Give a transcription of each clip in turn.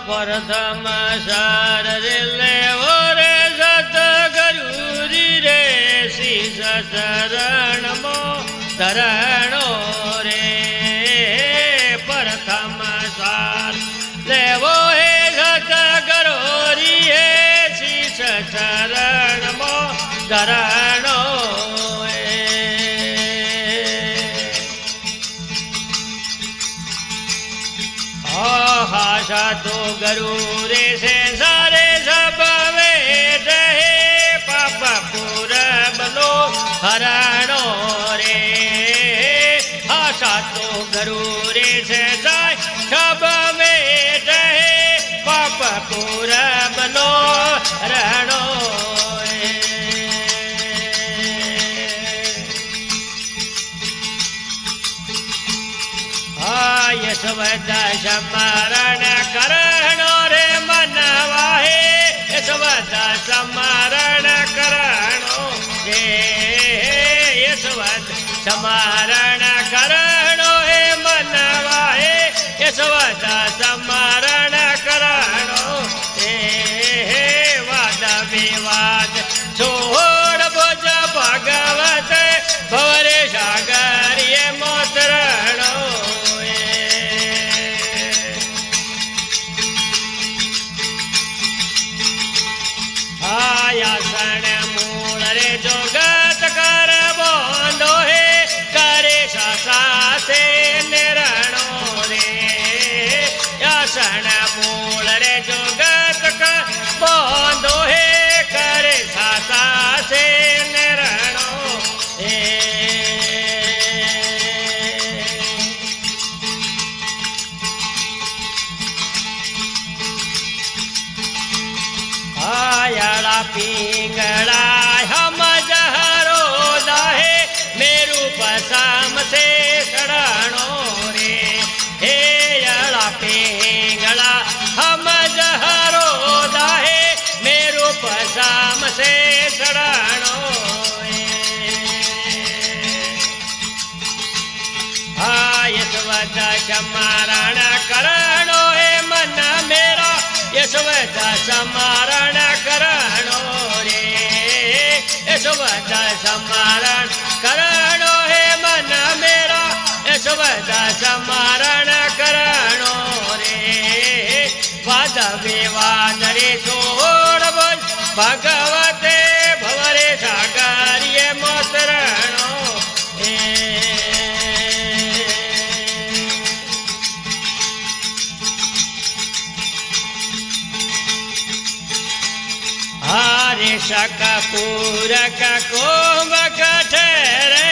प्रथम सार लेवो रे सतगुरुरी रे शीश चरण मो धरणो रे प्रथम सार लेवो हे सतगुरुरी हे शीश चरण मो धरणो तो गुरु रे से सारे सब वेद है पाप पूरा बलो हरणो रे आशा तो गुरु रे से सारे सब वेद है पाप पूरा बलो हरणो यशवद स्मरण करणो रे मनवा हे यशवद स्मरण करणो रे यशवद स्मरण करणो हे मनवा हे यशवद स्मरण करणो रे वाद विवाद छोड़ भुज भगवत भवरे सागर ये मोतरणो आयासन मूल रे जोगत कर बोंदो हे करे सासा से निरणो रे यासन मूल रे जोगत कर बोंदो हे करे सासा से निरणो रे आयड़ा पिंगड़ा हम जहरो दाहे मेरू पसाम से शरणो रे हे यड़ा पिंगड़ा हम जहरो दाहे मेरू पसाम से शरणो यशवद स्मरण करणो हे मन मेरा यशवद स्मरण करणो रे यशवद स्मरण करणो हे मन मेरा यशवद स्मरण करणो रे वाद विवाद रे छोड़ बोल भगवते भवरे सागर ये मोतरणो शक पूरक कोमक ठहरे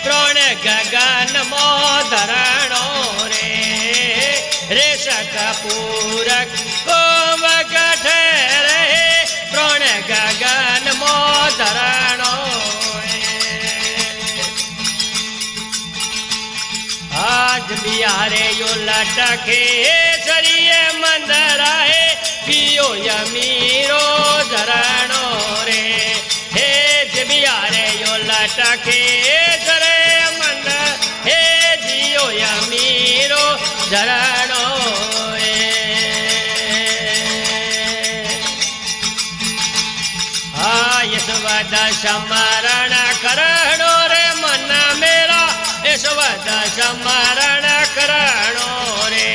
प्रोण गगन मोधरणो रे रे शक पूरक कोमक ठहरे प्रोण गगन मोधरणो आज बिहारे यो लटके सरिये मंदराए पियो यमीरो धरणो रे हे बिहारे यो लटके सरे मंद हे जियो यमीरो धरणो यशवद स्मरण करणो रे मन मेरा यशवद स्मरण करणो रे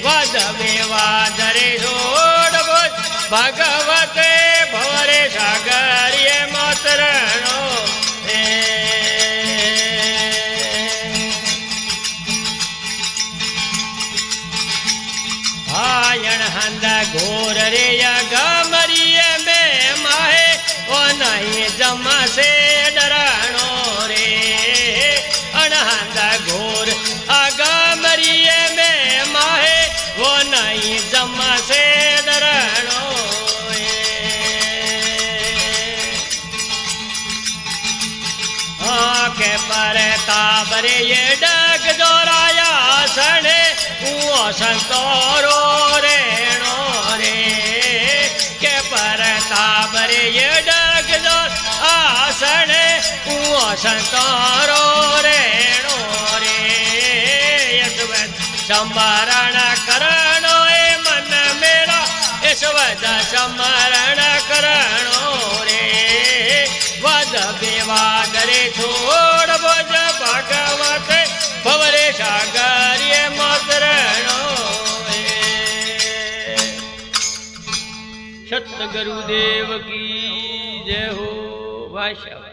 वाद विवाद रे छोड़ भुज भगवते भवरे सागर ये मोतरणो आयण हंद घोर रे गमरिये में माहे ओ नहीं जमा से डरणो रे अनहंद घोर अगमरिये में माहे वो नहीं जमा से डरणो के पर ताबरे ये डग जोराया सने वो संतोरो रेणो रे के पर ताबरे ये डग जोर आसने वो संतोरो रेणो रे समरण करणो ए मन मेरा इस वद समरण करणो रे वद विवाद रे छोड़ बोझ भागवत भवरे सागर ये मतरणो सतगुरुदेव की जय हो भाषा।